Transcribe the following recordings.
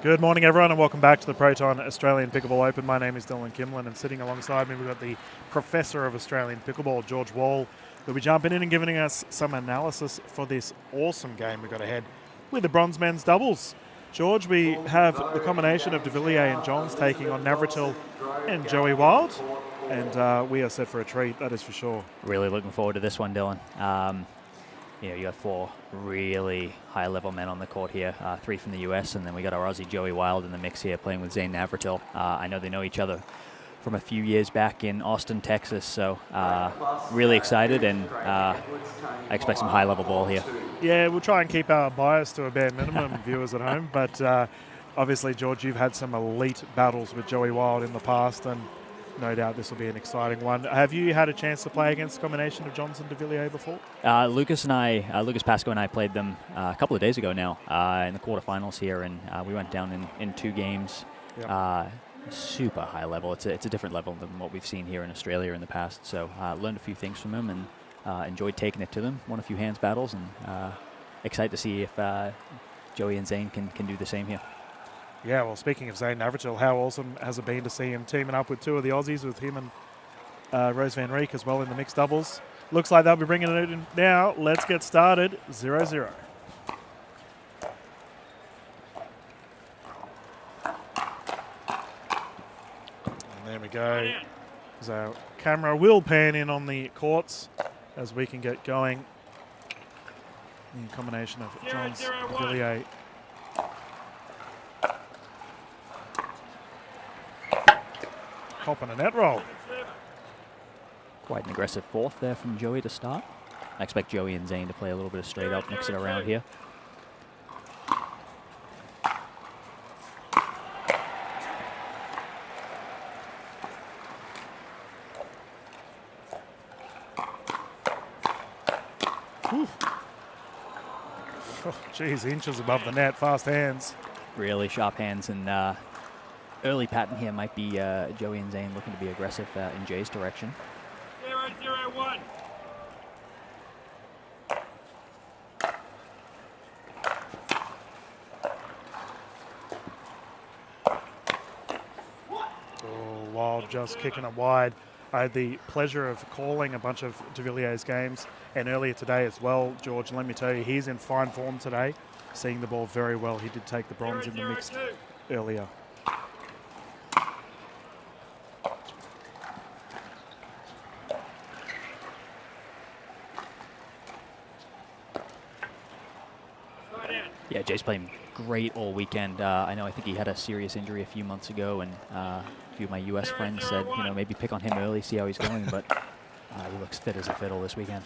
Good morning, everyone, and welcome back to the Proton Australian Pickleball Open. My name is Dylan Kimlin, and sitting alongside me, we've got the Professor of Australian Pickleball, George Wall, who'll be jumping in and giving us some analysis for this awesome game we've got ahead with the bronze men's doubles. George, we have the combination of Devilliers and Johns taking on Navaratil and Joey Wild, and we are set for a treat, that is for sure. Really looking forward to this one, Dylan. You got four really high-level men on the court here, three from the US, and then we got our Aussie Joey Wild in the mix here playing with Zane Navaratil. I know they know each other from a few years back in Austin, Texas, so really excited, and I expect some high-level ball here. Yeah, we'll try and keep our bias to a bare minimum, viewers at home, but obviously, George, you've had some elite battles with Joey Wild in the past, and no doubt this will be an exciting one. Have you had a chance to play against a combination of Johns and Devilliers before? Lucas Pascoe and I played them a couple of days ago now in the quarterfinals here, and we went down in two games. Yep. Super high level. It's a different level than what we've seen here in Australia in the past. So learned a few things from them and enjoyed taking it to them. Won a few hands battles, and excited to see if Joey and Zane can do the same here. Yeah, well, speaking of Zane Navaratil, how awesome has it been to see him teaming up with two of the Aussies, with him and Rose Van Rieck as well in the mixed doubles. Looks like they'll be bringing it in now. Let's get started. 0-0. And there we go. So our camera will pan in on the courts as we can get going. The combination of Johns and Devilliers. Hopping a net roll. Quite an aggressive fourth there from Joey to start. I expect Joey and Zane to play a little bit of straight up, mix it around here. Oh, geez, inches above the net, fast hands. Really sharp hands, and early pattern here might be Joey and Zane looking to be aggressive in Jay's direction. 0-0-1. Oh, Wild just kicking it wide. I had the pleasure of calling a bunch of Devilliers games, and earlier today as well, George, and let me tell you, he's in fine form today, seeing the ball very well. He did take the bronze in the mixed earlier. Yeah, Jay's playing great all weekend. I think he had a serious injury a few months ago, and a few of my US friends said, maybe pick on him early, see how he's going, but he looks fit as a fiddle this weekend.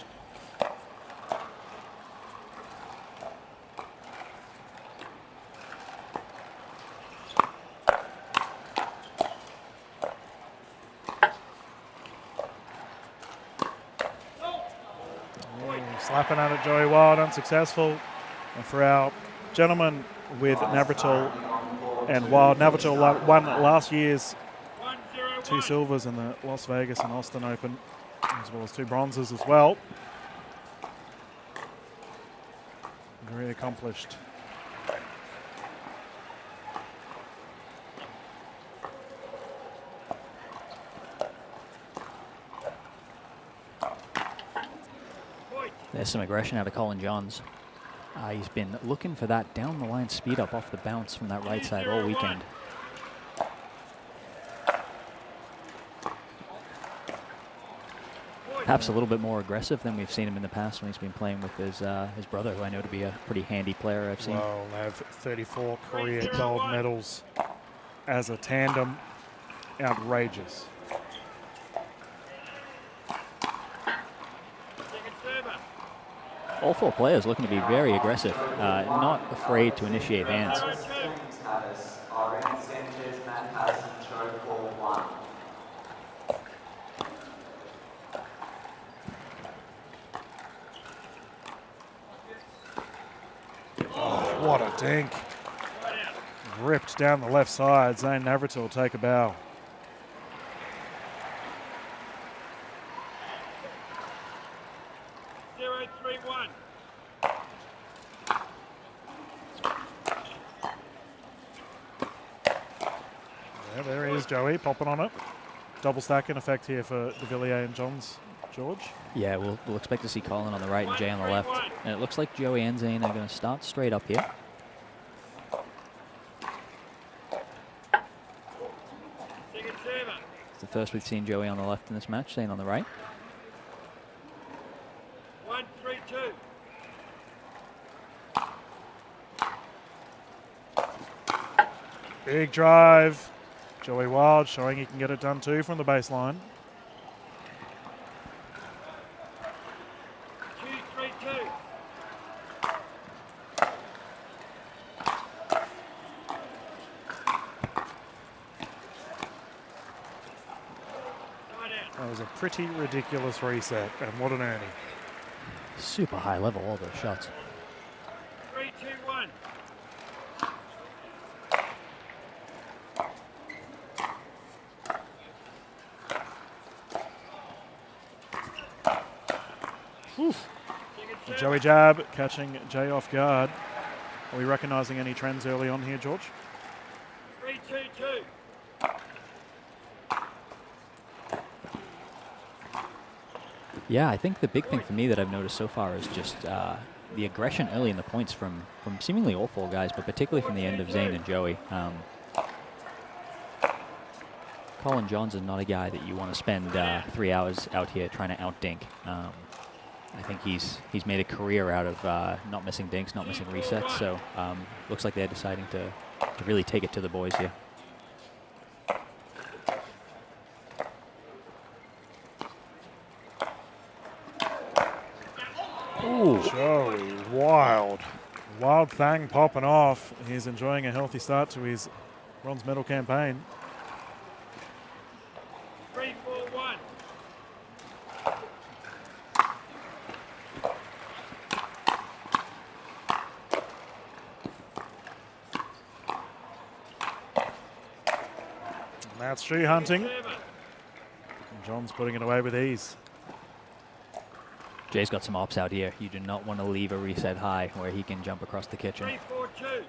Slapping at it, Joey Wild, unsuccessful. And for our gentleman with Navaratil and Wild, Navaratil won last year's 2 silvers in the Las Vegas and Austin Open, as well as 2 bronzes as well. Very accomplished. There's some aggression out of Colin Johns. He's been looking for that down the line speed up off the bounce from that right side all weekend. Perhaps a little bit more aggressive than we've seen him in the past when he's been playing with his brother, who I know to be a pretty handy player I've seen. Well, they have 34 career gold medals as a tandem. Outrageous. All 4 players looking to be very aggressive, not afraid to initiate hands. Oh, what a dink. Ripped down the left side. Zane Navaratil will take a bow. 0-3-1. Yeah, there he is, Joey, popping on it. Double stack in effect here for Devilliers and Johns, George. Yeah, we'll expect to see Colin on the right and Jay on the left. And it looks like Joey and Zane are going to start straight up here. Second server. It's the first we've seen Joey on the left in this match, Zane on the right. 1-3-2. Big drive. Joey Wild showing he can get it done too from the baseline. 2-3-2. That was a pretty ridiculous reset, and what an earning. Super high level, all those shots. 3-2-1. Joey jab catching Jay off guard. Are we recognising any trends early on here, George? 3-2-2. Yeah, I think the big thing for me that I've noticed so far is just the aggression early in the points from seemingly all four guys, but particularly from the end of Zane and Joey. Colin Johns is not a guy that you want to spend 3 hours out here trying to outdink. I think he's made a career out of not missing dinks, not missing resets. So looks like they're deciding to really take it to the boys here. Ooh, Joey Wild. Wild thing popping off. He's enjoying a healthy start to his bronze medal campaign. 3-4-1. And that's shoe hunting. Server. And John's putting it away with ease. Jay's got some ops out here. You do not want to leave a reset high where he can jump across the kitchen. 3-4-2.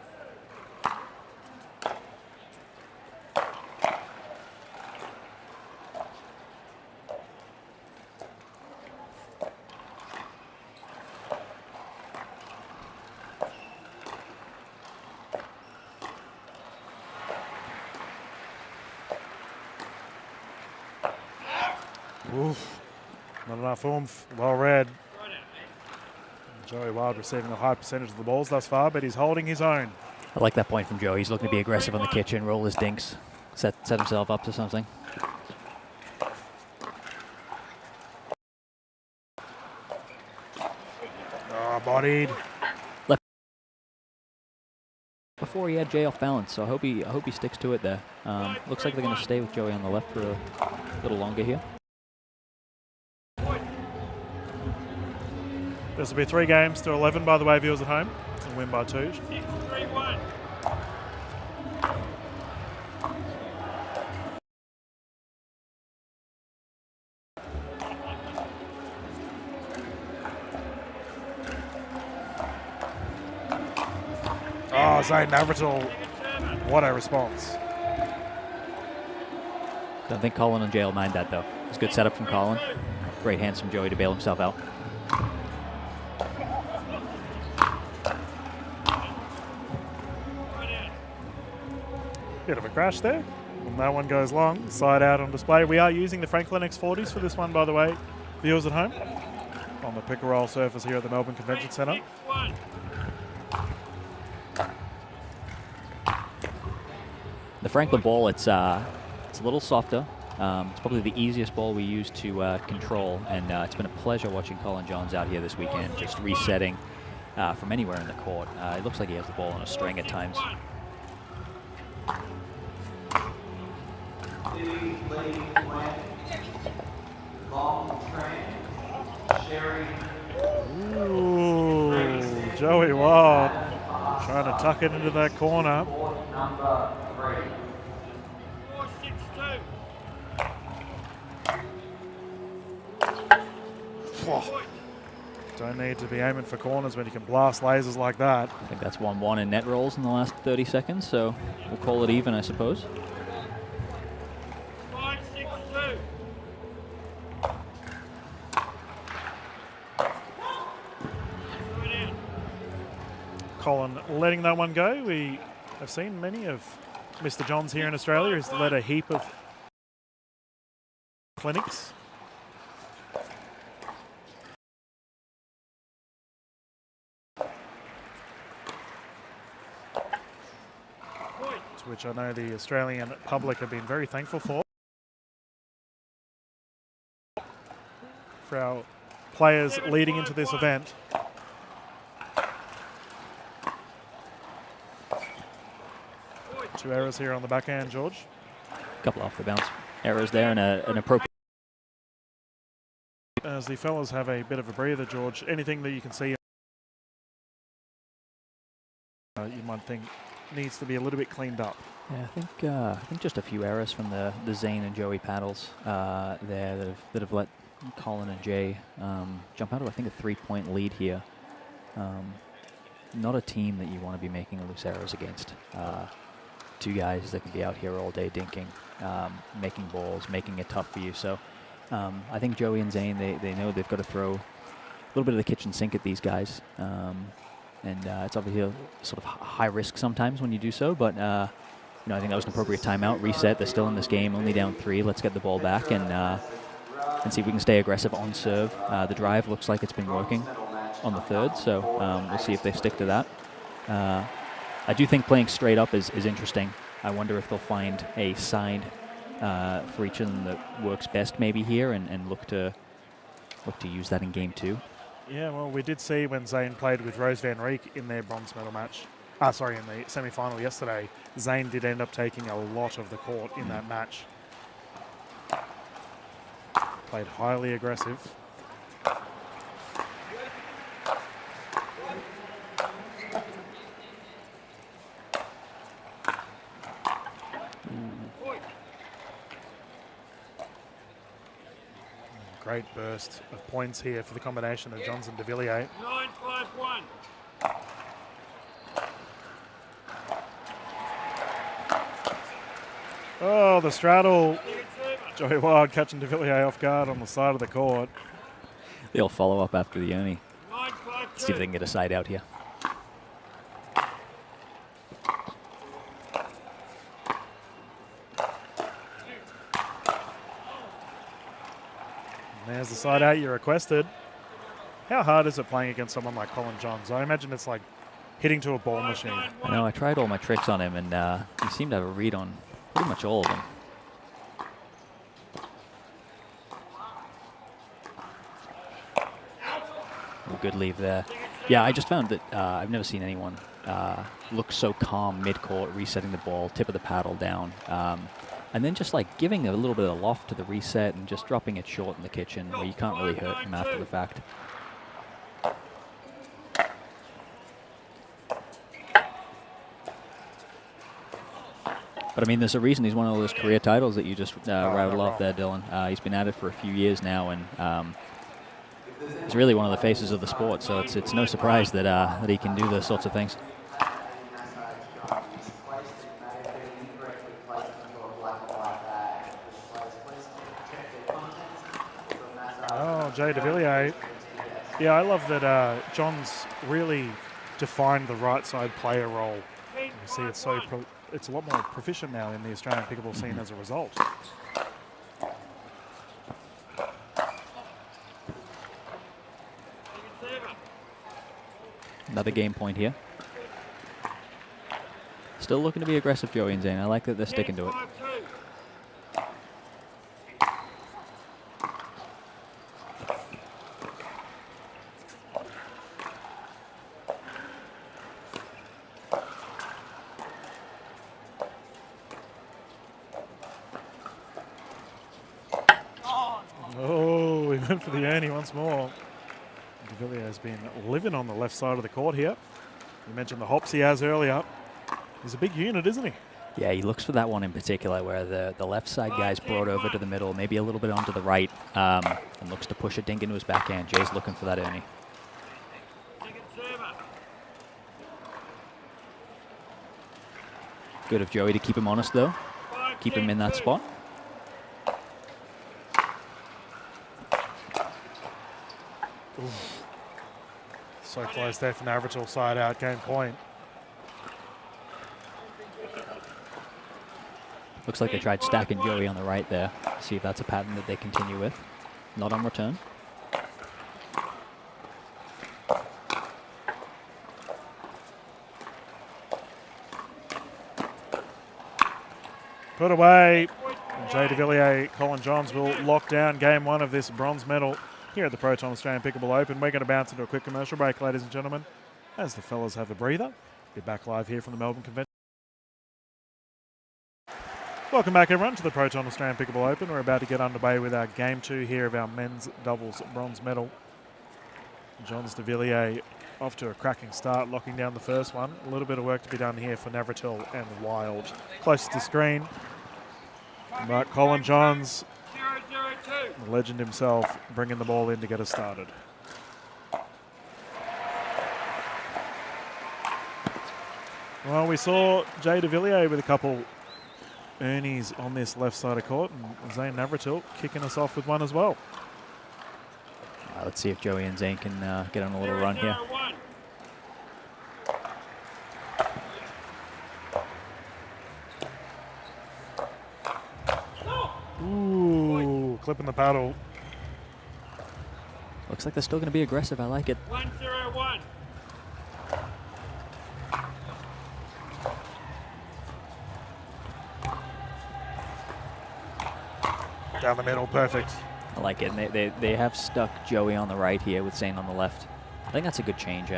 Oof. Not enough oomph. Well read. Right out, mate. Joey Wild receiving a high percentage of the balls thus far, but he's holding his own. I like that point from Joe. He's looking to be aggressive on the kitchen, roll his dinks, set himself up to something. Oh, bodied. Before he had Jay off balance, so I hope he sticks to it there. Looks like they're going to stay with Joey on the left for a little longer here. This will be 3 games to 11, by the way, viewers at home. And win by 2. 6-3-1. Oh, Zane Navaratil. What a response. Don't think Colin and Jay will mind that, though. It's a good setup from Colin. Great hands from Joey to bail himself out. Bit of a crash there. And that one goes long. Side out on display. We are using the Franklin X40s for this one, by the way, viewers at home. On the Pickleball surface here at the Melbourne Convention Centre. 6-1. The Franklin ball, it's a little softer. It's probably the easiest ball we use to control, and it's been a pleasure watching Colin Johns out here this weekend, just resetting from anywhere in the court. It looks like he has the ball on a string at times. Ooh, Joey Wild trying to tuck it into that corner. 4-6-2. Oh, don't need to be aiming for corners when you can blast lasers like that. I think that's 1-1 in net rolls in the last 30 seconds, so we'll call it even, I suppose. Colin letting that one go. We have seen many of Mr. Johns here in Australia. He's led a heap of clinics. To which I know the Australian public have been very thankful for our players leading into this event. Two errors here on the backhand, George. A couple off the bounce errors there and an appropriate. As the fellas have a bit of a breather, George, anything that you can see you might think needs to be a little bit cleaned up. Yeah, I think just a few errors from the Zane and Joey paddles there that have let Colin and Jay jump out of, I think, a 3-point lead here. Not a team that you want to be making loose errors against. Two guys that can be out here all day dinking, making balls, making it tough for you. So I think Joey and Zane, they know they've got to throw a little bit of the kitchen sink at these guys. And it's obviously a sort of high risk sometimes when you do so, but I think that was an appropriate timeout. Reset, they're still in this game, only down 3. Let's get the ball back and see if we can stay aggressive on serve. The drive looks like it's been working on the third, so we'll see if they stick to that. I do think playing straight up is interesting. I wonder if they'll find a side for each of them that works best maybe here and look to use that in game 2. Yeah, well, we did see when Zane played with Rose Van Rieck in their bronze medal match, in the semi-final yesterday, Zane did end up taking a lot of the court in that match. Played highly aggressive. Great burst of points here for the combination of Johns and Devilliers. 9-5-1. Oh, the straddle. Joey Wild catching Devilliers off guard on the side of the court. They'll follow up after the Oni. 9-5-2. See if they can get a side out here. There's the side out you requested. How hard is it playing against someone like Colin Johns? I imagine it's like hitting to a ball machine. I know, I tried all my tricks on him, and he seemed to have a read on pretty much all of them. Good leave there. Yeah, I just found that I've never seen anyone look so calm mid-court, resetting the ball, tip of the paddle down. And then just like giving a little bit of loft to the reset and just dropping it short in the kitchen where you can't really hurt him after the fact. But I mean, there's a reason he's won all those career titles that you just rattled off there, Dylan. He's been at it for a few years now, and he's really one of the faces of the sport. So it's no surprise that that he can do those sorts of things. Oh, Jay Devilliers. Yeah, I love that Johns really defined the right side player role. You see, it's a lot more proficient now in the Australian pickleball scene as a result. Another game point here. Still looking to be aggressive, Joey and Zane. I like that they're sticking to it. 10-5-2. Oh, we went for the Ernie once more. Devilliers has been living on the left side of the court here. You mentioned the hops he has earlier. He's a big unit, isn't he? Yeah, he looks for that one in particular where the left side guy's brought over to the middle, maybe a little bit onto the right, and looks to push a dink into his backhand. Jay's looking for that Ernie. Good of Joey to keep him honest, though. Keep him in that spot. So close there for Navaratil, side out, game point. Looks like they tried stacking Joey on the right there. See if that's a pattern that they continue with. Not on return. Put away. Jay Devilliers, Colin Johns will lock down game one of this bronze medal here at the Proton Australian Pickleball Open. We're going to bounce into a quick commercial break, ladies and gentlemen, as the fellas have a breather. Be back live here from the Melbourne Convention. Welcome back, everyone, to the Proton Australian Pickleball Open. We're about to get underway with our game two here of our men's doubles bronze medal. Johns Devilliers off to a cracking start, locking down the first one. A little bit of work to be done here for Navaratil and Wild. Closest to screen. But Colin Johns, 0-0-2. the legend himself, bringing the ball in to get us started. Well, we saw Jay Devilliers with a couple Ernies on this left side of court, and Zane Navaratil kicking us off with one as well. Let's see if Joey and Zane can get on a little run here. 0-0-1. Ooh, clipping the paddle. Looks like they're still going to be aggressive. I like it. 1-0-1. Down the middle, perfect. I like it. And they have stuck Joey on the right here with Zane on the left. I think that's a good change.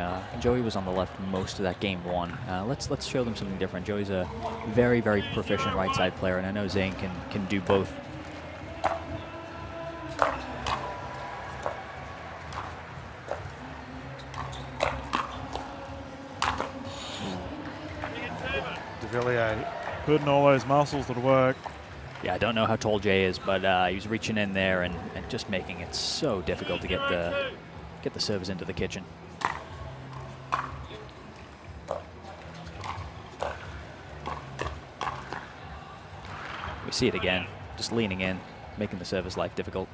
Joey was on the left most of that game one. Let's show them something different. Joey's a very, very proficient right side player, and I know Zane can do both. Devilliers putting all those muscles to work. Yeah, I don't know how tall Jay is, but he was reaching in there and just making it so difficult to get the servers into the kitchen. We see it again, just leaning in, making the server's life difficult.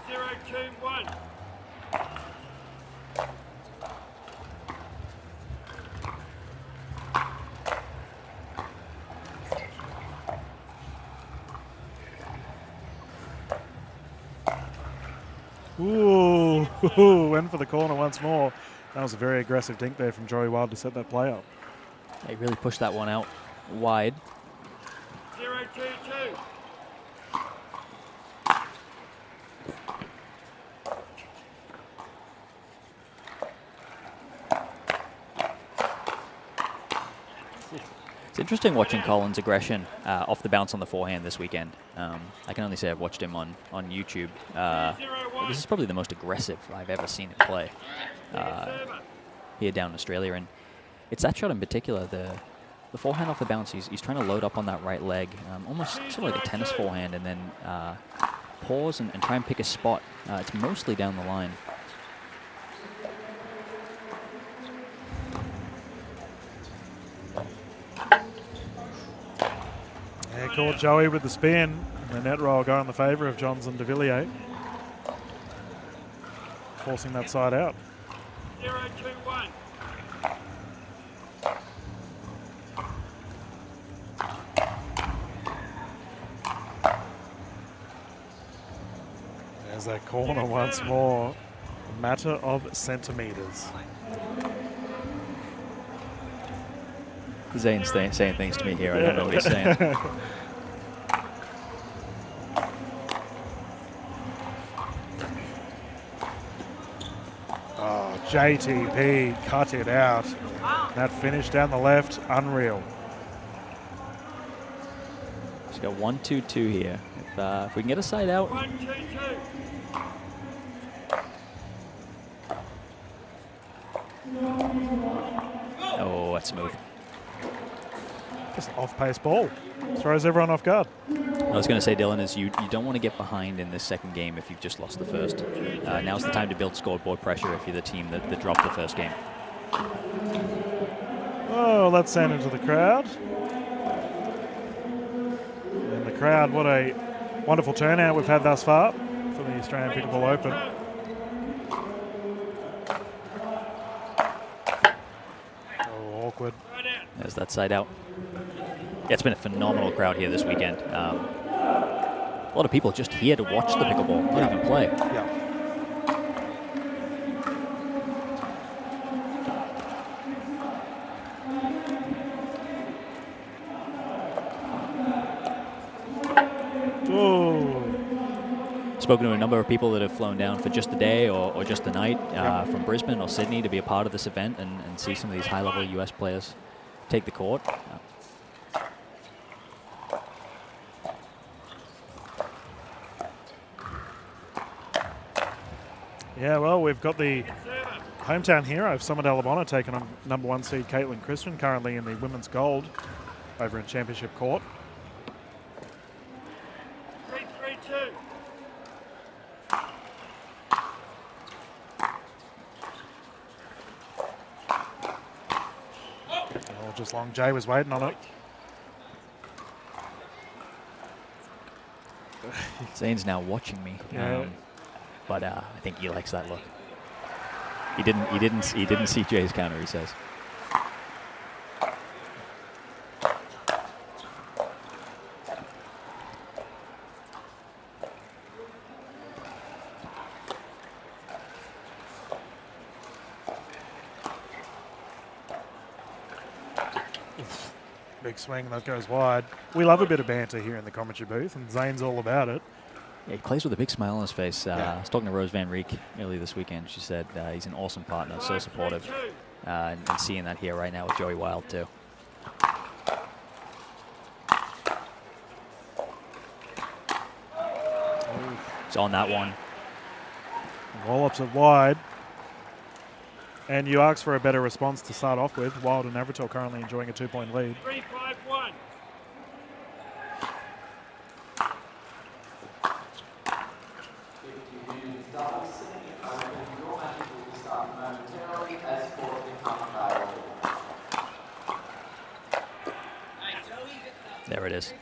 0-2-1. Ooh, went for the corner once more. That was a very aggressive dink there from Joey Wild to set that play up. He really pushed that one out wide. 0-2-2. It's interesting watching Colin's aggression off the bounce on the forehand this weekend. I can only say I've watched him on YouTube. This is probably the most aggressive I've ever seen him play here down in Australia. And it's that shot in particular, the forehand off the bounce, he's trying to load up on that right leg, almost sort of like a tennis forehand, and then pause and try and pick a spot. It's mostly down the line. Yeah, caught Joey with the spin. The net roll going in the favour of Johns and Devilliers. Forcing that side out. 0-2-1. There's that corner once more. A matter of centimetres. Zane's saying things to me here. I don't know what he's saying. Oh, JTP cut it out. That finish down the left, unreal. He's got 1-2-2 here. If we can get a side out. 1-2-2. Oh, that's smooth. Just off-pace ball. Throws everyone off guard. I was going to say, Dylan, is you don't want to get behind in this second game if you've just lost the first. Now's the time to build scoreboard pressure if you're the team that dropped the first game. Oh, let's send into the crowd. And the crowd, what a wonderful turnout we've had thus far for the Australian Pickleball Open. There's that side out. Yeah, it's been a phenomenal crowd here this weekend. A lot of people just here to watch the pickleball, not even play. Yeah. Spoken to a number of people that have flown down for just the day or just the night from Brisbane or Sydney to be a part of this event and see some of these high-level US players take the court. Yeah, well, we've got the hometown hero of Summit, Alabama, taking on number 1 seed Caitlin Christian, currently in the women's gold over in Championship Court. 3-3-2. Oh, just long Jay was waiting on it. Zane's now watching me, but I think he likes that look. He didn't see Jay's counter, he says. Big swing, that goes wide. We love a bit of banter here in the commentary booth, and Zane's all about it. Yeah, he plays with a big smile on his face. I was talking to Rose Van Reek earlier this weekend. She said he's an awesome partner, so supportive. And seeing that here right now with Joey Wild, too. It's on that one. Wallops it wide. And you asked for a better response to start off with. Wild and Navaratil currently enjoying a 2-point lead. 3-5-1. There it is.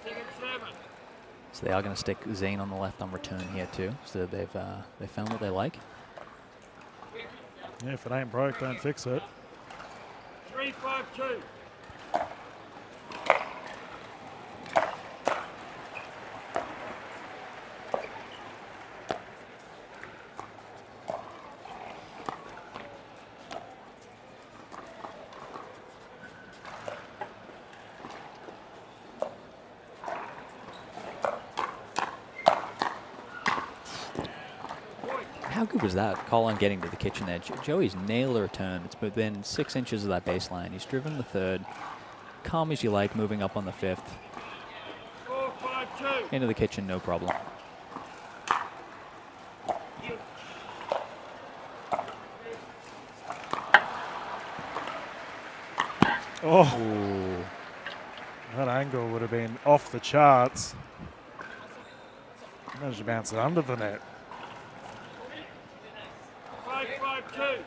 So they are going to stick Zane on the left on return here too. So they've found what they like. Yeah, if it ain't broke, don't fix it. 3-5-2. How good was that call on getting to the kitchen edge? Joey's nailed a return. It's within 6 inches of that baseline. He's driven the third. Calm as you like, moving up on the fifth. 4-5-2. Into the kitchen, no problem. Oh, ooh. That angle would have been off the charts. Managed to bounce it under the net. 5-5-2.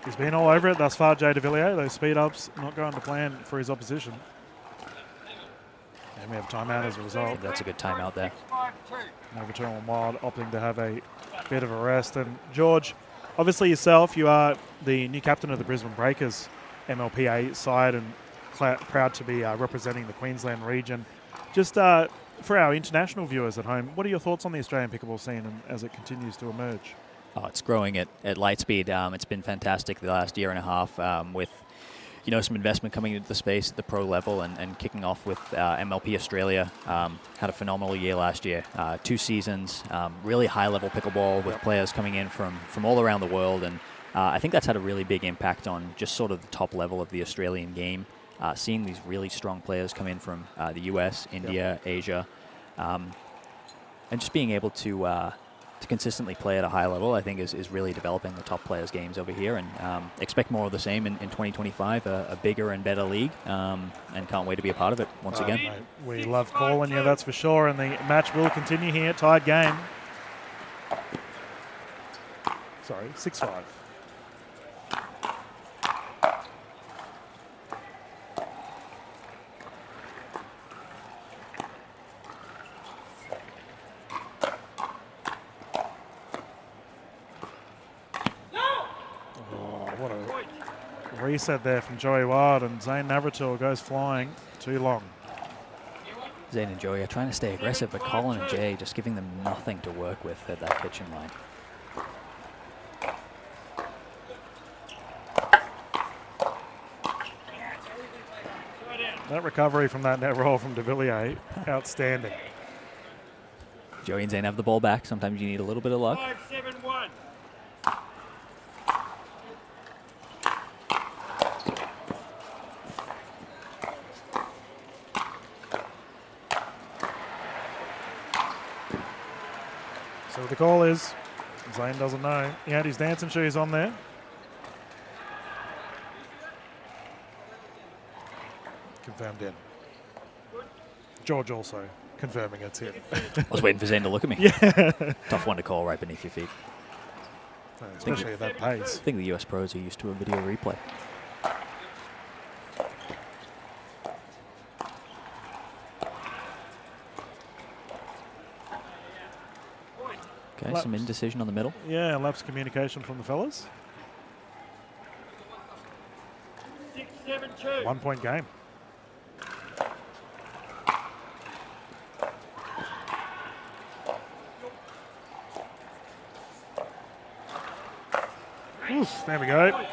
He's been all over it thus far, Jay Devilliers. Those speed ups not going to plan for his opposition. And we have timeout as a result. That's a good timeout there. 6-5-2. Navaratil and Wild opting to have a bit of a rest. And George, obviously yourself, you are the new captain of the Brisbane Breakers MLPA side and proud to be representing the Queensland region. Just for our international viewers at home, what are your thoughts on the Australian pickleball scene and as it continues to emerge? Oh, it's growing at light speed. It's been fantastic the last year and a half with, some investment coming into the space at the pro level and kicking off with MLP Australia. Had a phenomenal year last year. 2 seasons, really high-level pickleball with players coming in from all around the world. And I think that's had a really big impact on just sort of the top level of the Australian game. Seeing these really strong players come in from the US, India, Asia, and just being able to to consistently play at a high level, I think is really developing the top players' games over here, and expect more of the same in 2025, a bigger and better league, and can't wait to be a part of it once again. Mate, we love calling you, that's for sure, and the match will continue here, tied game. Sorry, 6-5. What a reset there from Joey Wild, and Zane Navaratil goes flying too long. Zane and Joey are trying to stay aggressive, but Colin and Jay just giving them nothing to work with at that kitchen line. That recovery from that net roll from Devilliers, outstanding. Joey and Zane have the ball back. Sometimes you need a little bit of luck. 5-7-1. So the call is, Zane doesn't know. He had his dancing shoes on there. Confirmed in. George also confirming it's in. I was waiting for Zane to look at me. Yeah. Tough one to call right beneath your feet. Especially at that pace. I think the US pros are used to a video replay. Okay, some indecision on the middle. Yeah, lapse communication from the fellas. 6-7-2. 1 point game. Oof, there we go.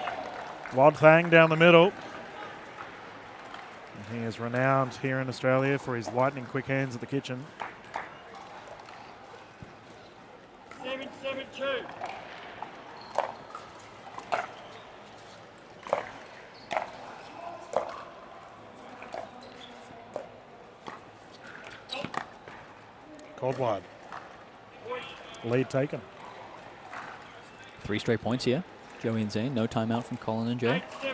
Wild Thang down the middle. And he is renowned here in Australia for his lightning quick hands at the kitchen. 7-7-2. Called wide. Lead taken. 3 straight points here. Joey and Zane, no timeout from Colin and Jay. 8-7-2.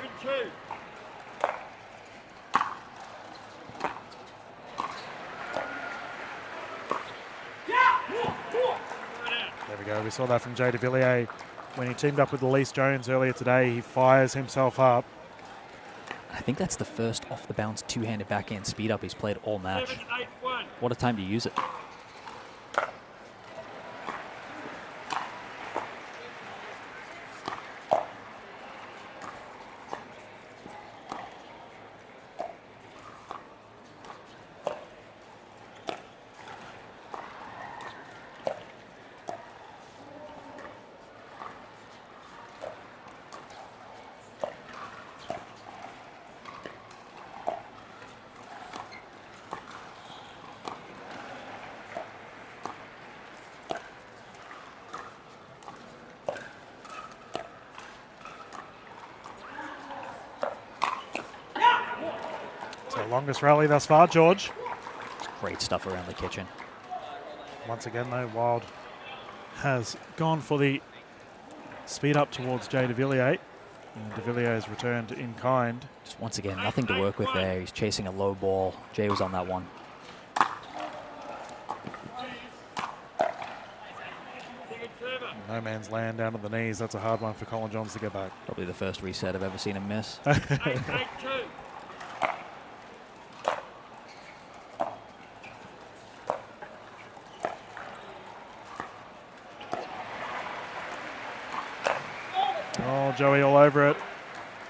There we go. We saw that from Jay Devilliers when he teamed up with Elise Jones earlier today. He fires himself up. I think that's the first off the bounce two-handed backhand speed up he's played all match. 7-8-1. What a time to use it. So longest rally thus far, George. Great stuff around the kitchen. Once again, though, Wild has gone for the speed up towards Jay Devilliers. And Devilliers returned in kind. Just once again, nothing to work with there. He's chasing a low ball. Jay was on that one. No man's land down to the knees. That's a hard one for Colin Johns to get back. Probably the first reset I've ever seen him miss. 8-8-2. Oh, Joey all over it.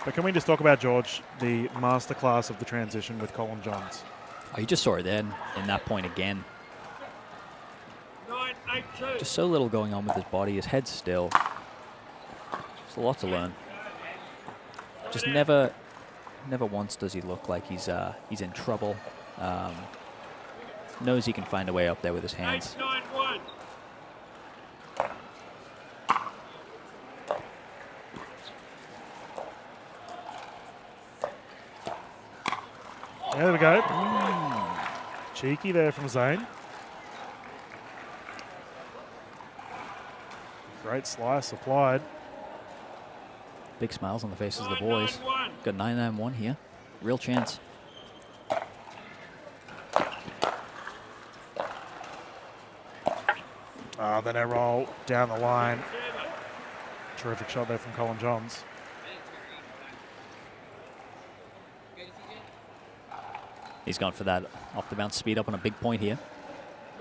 But can we just talk about, George, the masterclass of the transition with Colin Johns? Oh, you just saw it then in that point again. 9-8-2. Just so little going on with his body. His head's still. There's a lot to learn. Just never once does he look like he's in trouble. Knows he can find a way up there with his hands. 8-9-1. There we go. Cheeky there from Zane. Great slice applied. Big smiles on the faces of the boys. 9-9-1. Got 9-9-1 here. Real chance. The net roll down the line. 7. Terrific shot there from Colin Johns. He's gone for that off the bounce speed up on a big point here.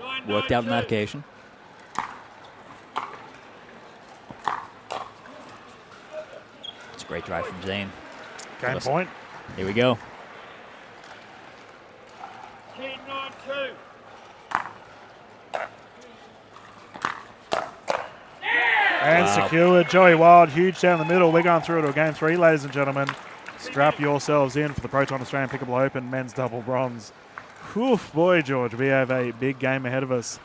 9-9-2. Worked out on that occasion. It's a great drive from Zane. Game Listen. point. Here we go. 10-9-2. And Wow. secured. Joey Wild, huge down the middle. We're going through to game 3, ladies and gentlemen. Strap yourselves in for the Proton Australian Pickleball Open men's double bronze. Whew, boy, George, we have a big game ahead of us.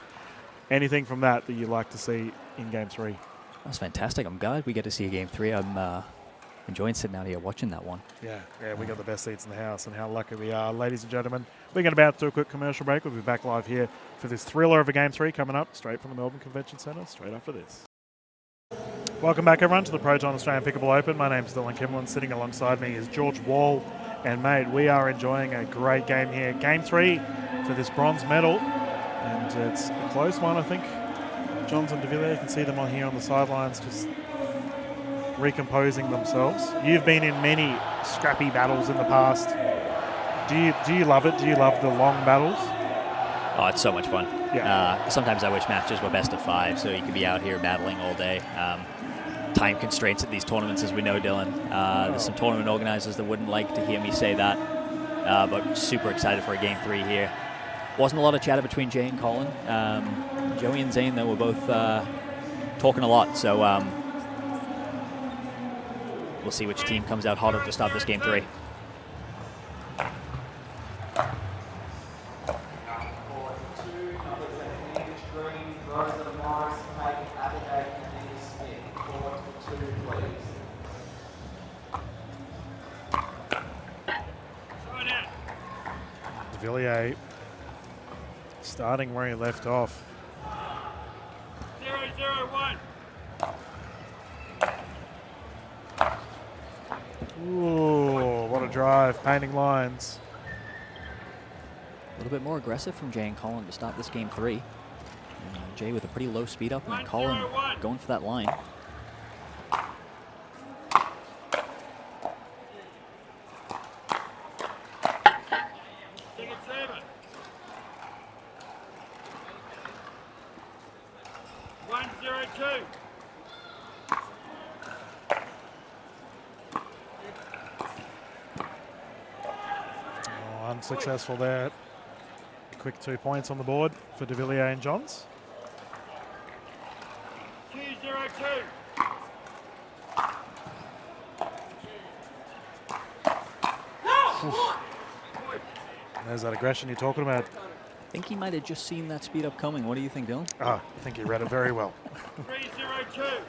Anything from that you'd like to see in game 3? That's fantastic. I'm glad we get to see a game 3. I'm enjoying sitting out here watching that one. Yeah, we got the best seats in the house, and how lucky we are. Ladies and gentlemen, we're going to bounce to a quick commercial break. We'll be back live here for this thriller of a game 3 coming up straight from the Melbourne Convention Centre, straight after this. Welcome back, everyone, to the Proton Australian Pickleball Open. My name's Dylan Kimlin. Sitting alongside me is George Wall. And, mate, we are enjoying a great game here. Game 3 for this bronze medal. And it's a close one, I think. Johns and Devilliers, you can see them on here on the sidelines just recomposing themselves. You've been in many scrappy battles in the past. Do you love it? Do you love the long battles? Oh, it's so much fun. Yeah. Sometimes I wish matches were best of 5, so you could be out here battling all day. Time constraints at these tournaments, as we know, Dylan. There's some tournament organizers that wouldn't like to hear me say that, but super excited for a game 3 here. Wasn't a lot of chatter between Jay and Colin. Joey and Zane, though, were both talking a lot, so we'll see which team comes out hotter to start this game 3. Devilliers starting where he left off. 0-0-1. Ooh, what a drive, painting lines. A little bit more aggressive from Jay and Colin to start this game 3. Jay with a pretty low speed up, and Colin going for that line. Take it 7. 1-0-2. Oh, unsuccessful there. Quick 2 points on the board for Devilliers and Johns. 2-0-2. There's that aggression you're talking about. I think he might have just seen that speed up coming. What do you think, Dylan? I think he read it very well. 3-0-2.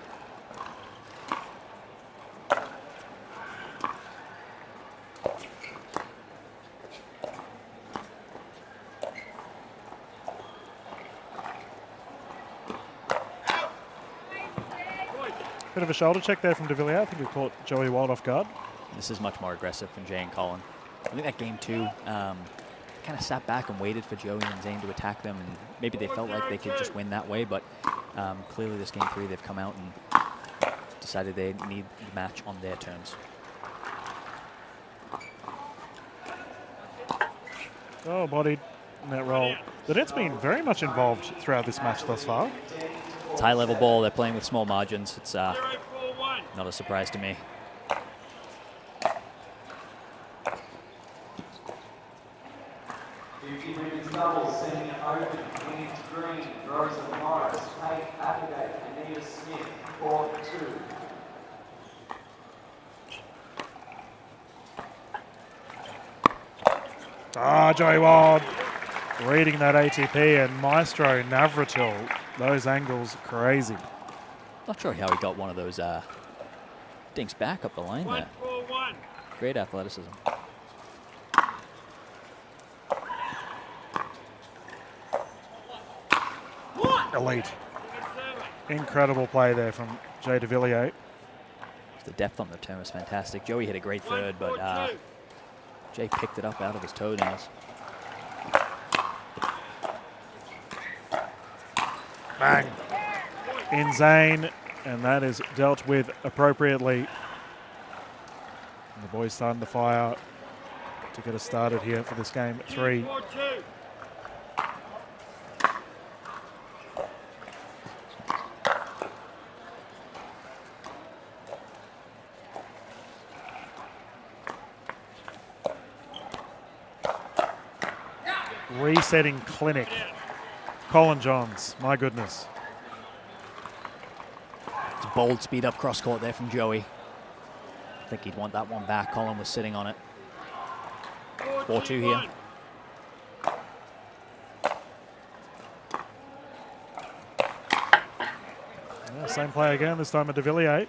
Bit of a shoulder check there from Devilliers. I think we caught Joey Wild off guard. This is much more aggressive from Jay and Colin. I think that game 2 kind of sat back and waited for Joey and Zane to attack them, and maybe they felt like they could just win that way, but clearly this game 3 they've come out and decided they need the match on their terms. Oh, bodied net roll. The net's been very much involved throughout this match thus far. It's high-level ball. They're playing with small margins. It's 0-4-1. not a surprise to me. Women's doubles sending it open. Winning to green, Rosa Morris, Kate Applegate, Anita Smith, 4-2. Joey Wild reading that ATP, and Maestro Navaratil. Those angles crazy. Not sure how he got one of those dinks back up the line there. 1-4-1. Great athleticism. Elite. Take it 7. Incredible play there from Jay Devilliers. The depth on the turn was fantastic. Joey hit a great third, but Jay picked it up out of his toenails. Bang. In Zane, and that is dealt with appropriately. And the boys starting to fire to get us started here for this game at 3. 4-2. Resetting clinic. Colin Johns, my goodness. It's a bold speed up cross court there from Joey. I think he'd want that one back. Colin was sitting on it. 4-2 here. Yeah, same play again, this time at Devilliers.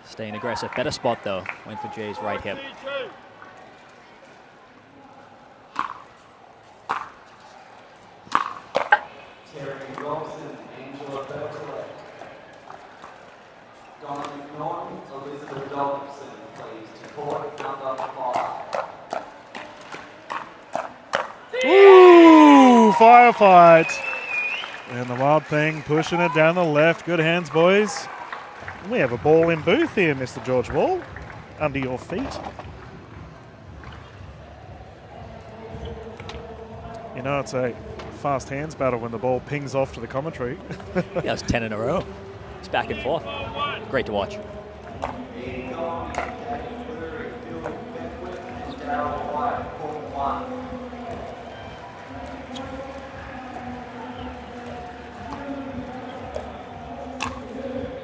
Staying aggressive. Better spot though. Went for Jay's right hip. 4-2. Terry Robson, Angela Berkeley. Donna McNaughton, Elizabeth Dobson, please, to court number 5. Ooh, firefight. And the Wild Thing pushing it down the left. Good hands, boys. We have a ball in booth here, Mr. George Wall. Under your feet. You know, it's a fast hands battle when the ball pings off to the commentary. Yeah, it was 10 in a row. It's back and forth. Great to watch.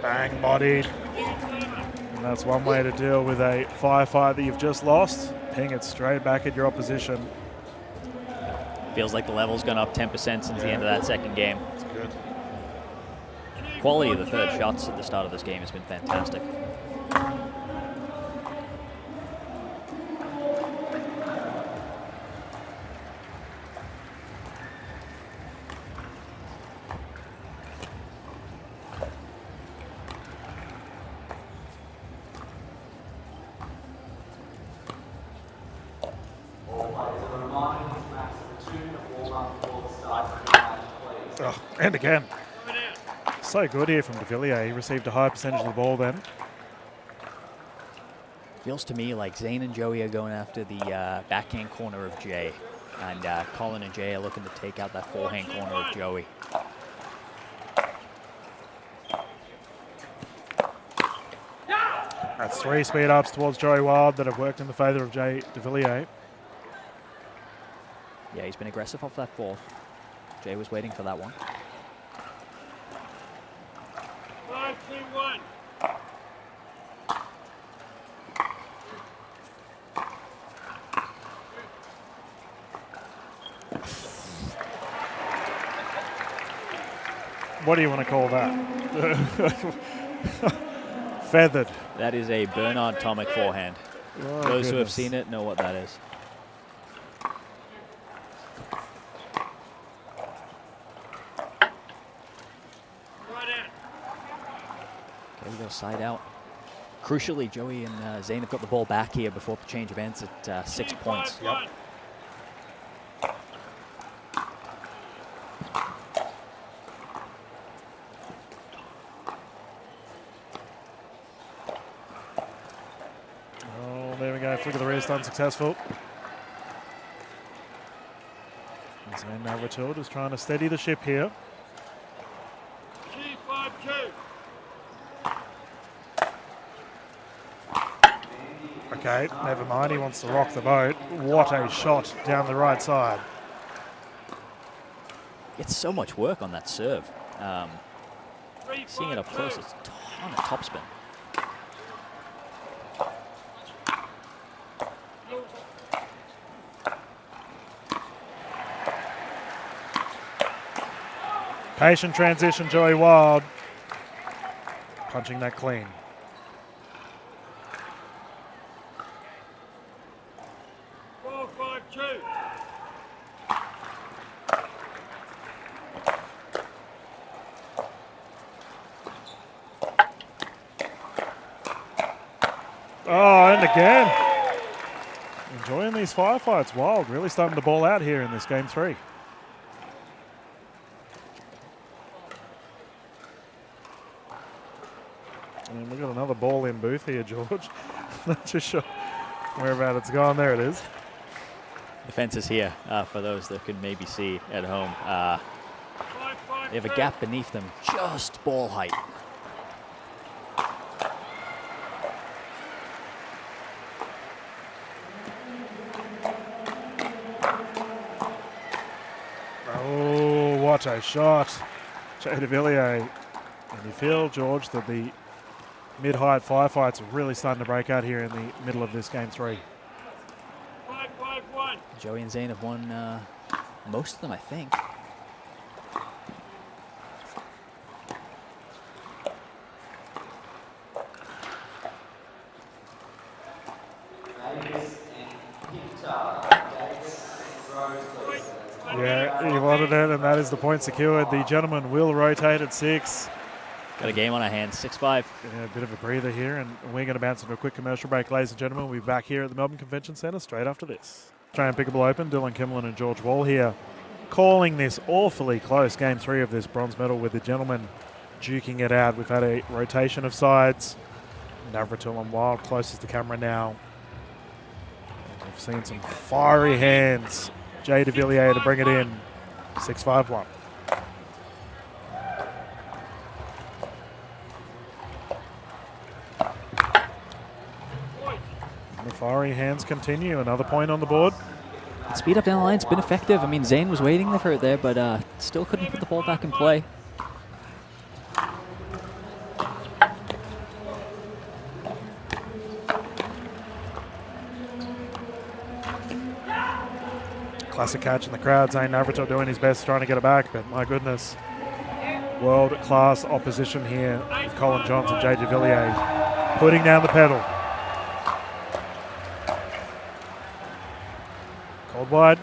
Bang, bodied. And that's one way to deal with a firefight that you've just lost. Ping it straight back at your opposition. Feels like the level's gone up 10% since the end of that second game. That's good. Quality of the third shots at the start of this game has been fantastic. Oh, and again. So good here from Devilliers. He received a high percentage of the ball then. Feels to me like Zane and Joey are going after the backhand corner of Jay. And Colin and Jay are looking to take out that forehand corner of Joey. That's 3 speed ups towards Joey Wild that have worked in the favour of Jay Devilliers. Yeah, he's been aggressive off that fourth. Jay was waiting for that one. 5-2-1. What do you want to call that? Feathered. That is a Bernard Tomic forehand. Oh, Those who have goodness. seen it know what that is. Right out. Okay, we go side out. Crucially, Joey and Zane have got the ball back here before the change of ends at 6 points. Yep. Oh, there we go. Flick of the wrist, unsuccessful. And Navaratil just trying to steady the ship here. 2-5-2. Okay, never mind. He wants to rock the boat. What a shot down the right side. It's so much work on that serve. Seeing it up 3-5-2. close, it's a ton of topspin. Patient transition, Joey Wild. Punching that clean. Oh, and again. Enjoying these firefights. Wild, really starting to ball out here in this game 3. And we've got another ball in booth here, George. Not too sure where about it's gone. There it is. The fence is here for those that can maybe see at home. They have a gap beneath them, just ball height. Oh, what a shot. Jay Devilliers. And you feel, George, that the mid-height firefights are really starting to break out here in the middle of this game 3. 5-5-1. Joey and Zane have won most of them, I think. Davis and Pintar. Davis and Rose. Yeah, he wanted it, and that is the point secured. The gentleman will rotate at 6. Got a game on our hands, 6-5. Yeah, a bit of a breather here, and we're going to bounce into a quick commercial break, ladies and gentlemen. We'll be back here at the Melbourne Convention Centre straight after this. Australian Pickleball Open, Dylan Kimlin and George Wall here, calling this awfully close game 3 of this bronze medal, with the gentlemen duking it out. We've had a rotation of sides. Navaratil and Wild closest to camera now. We've seen some fiery hands. Jay Devilliers to bring it in. 6-5-1. The fiery hands continue. Another point on the board. Speed up down the line, it's been effective. I mean, Zane was waiting for it there, but still couldn't put the ball back in play. Classic catch in the crowd. Zane Navaratil doing his best trying to get it back, but my goodness. World-class opposition here with Colin Johns and Jay Devilliers putting down the pedal. Cold wide.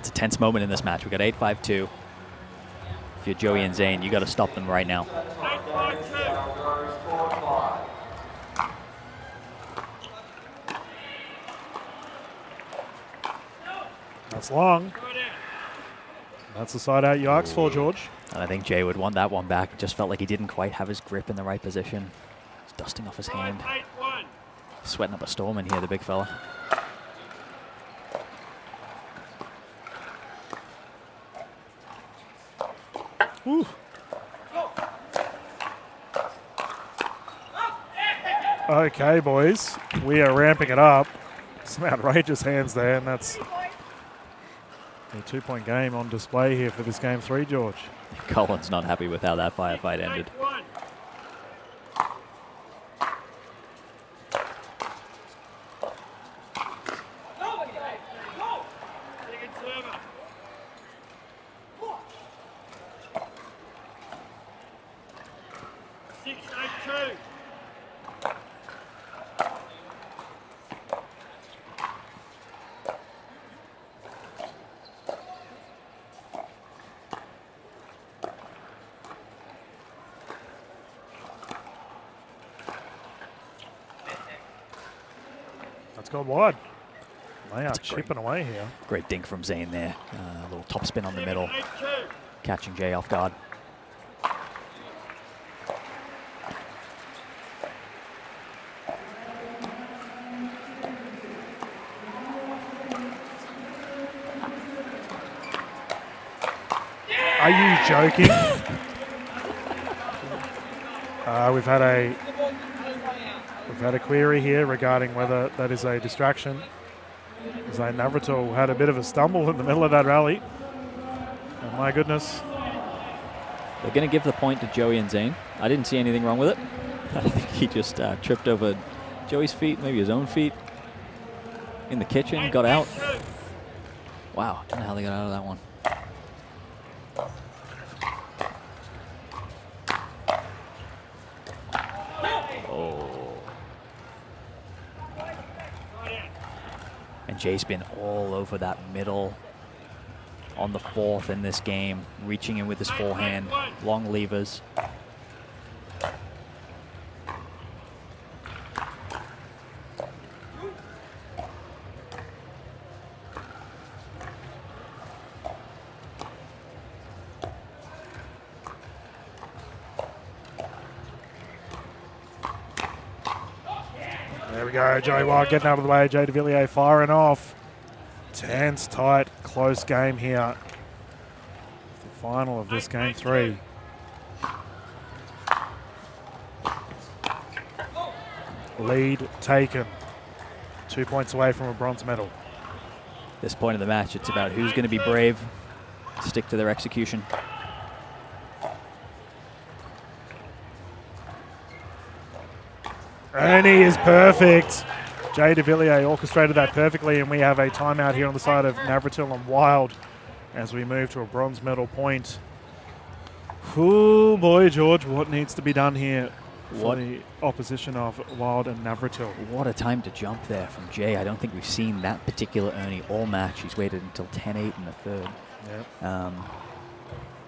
It's a tense moment in this match. We've got 8-5-2. If you're Joey and Zane, you got to stop them right now. 8-5-2. That's long. That's the side out you asked for, George. And I think Jay would want that one back. It just felt like he didn't quite have his grip in the right position. He's dusting off his hand. 5-8-1. Sweating up a storm in here, the big fella. Whew. Okay, boys. We are ramping it up. Some outrageous hands there, and that's a 2-point game on display here for this game 3, George. Colin's not happy with how that firefight ended. 8-1. Second server. 6-8-2. That's gone wide. They are That's chipping away here. Great dink from Zane there. A little top spin on the middle, 7-8-2. catching Jay off guard. Are you joking? We've had a query here regarding whether that is a distraction. Zane Navaratil had a bit of a stumble in the middle of that rally. Oh my goodness. They're going to give the point to Joey and Zane. I didn't see anything wrong with it. I think he just tripped over Joey's feet, maybe his own feet. In the kitchen, got out. Wow, I don't know how they got out of that one. And Jay's been all over that middle on the fourth in this game, reaching in with his forehand, long levers. There we go, Joey Wild getting out of the way, Jay Devilliers firing off. Tense, tight, close game here. The final of this game 3. Lead taken. 2 points away from a bronze medal. This point of the match, it's about who's going to be brave, stick to their execution. And he is perfect. Jay Devilliers orchestrated that perfectly, and we have a timeout here on the side of Navaratil and Wild as we move to a bronze medal point. Oh boy, George, what needs to be done here for the opposition of Wild and Navaratil? What a time to jump there from Jay. I don't think we've seen that particular Ernie all match. He's waited until 10-8 in the third. Yep.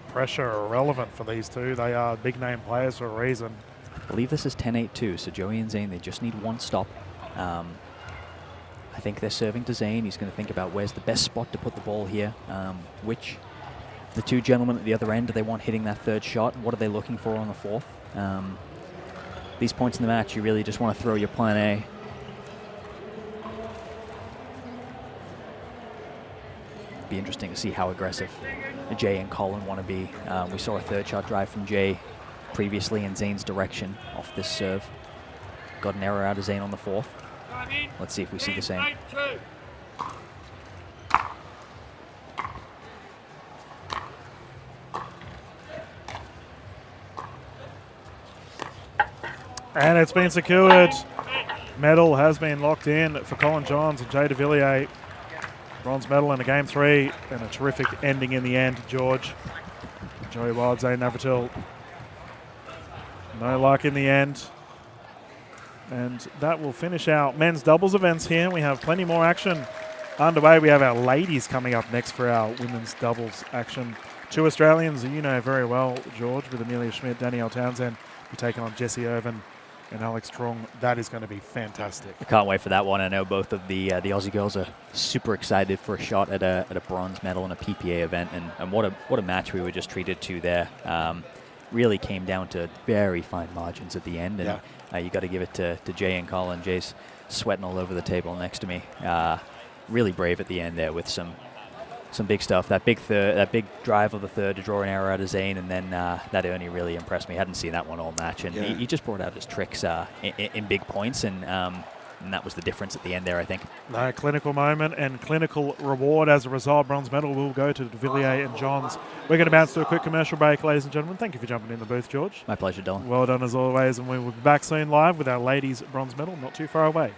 Pressure irrelevant for these two. They are big name players for a reason. I believe this is 10-8 too, so Joey and Zane, they just need one stop. I think they're serving to Zane. He's going to think about where's the best spot to put the ball here. Which the two gentlemen at the other end, do they want hitting that third shot? What are they looking for on the fourth? These points in the match, you really just want to throw your plan A. Be interesting to see how aggressive Jay and Colin want to be. We saw a third shot drive from Jay previously in Zane's direction off this serve. Got an error out of Zane on the fourth. Let's see if we see the same. And it's been secured. Medal has been locked in for Colin Johns and Jay Devilliers. Bronze medal in a game 3 and a terrific ending in the end, George. Joey Wild, Zane Navaratil. No luck in the end. And that will finish our men's doubles events here. We have plenty more action underway. We have our ladies coming up next for our women's doubles action. 2 Australians you know very well, George, with Amelia Schmidt, Danielle Townsend. We're taking on Jessie Irvin and Alex Trong. That is going to be fantastic. I can't wait for that one. I know both of the Aussie girls are super excited for a shot at a bronze medal in a PPA event, and what a match we were just treated to there. Really came down to very fine margins at the end, and you got to give it to Jay and Colin. Jay's sweating all over the table next to me. Really brave at the end there with some big stuff. That big drive of the third to draw an error out of Zane, and then that Ernie really impressed me. Hadn't seen that one all match, and he just brought out his tricks in big points, and that was the difference at the end there, I think. No, clinical moment and clinical reward as a result. Bronze medal will go to Devilliers and Johns. We're going to bounce to a quick commercial break, ladies and gentlemen. Thank you for jumping in the booth, George. My pleasure, Dylan. Well done as always, and we will be back soon live with our ladies' bronze medal not too far away.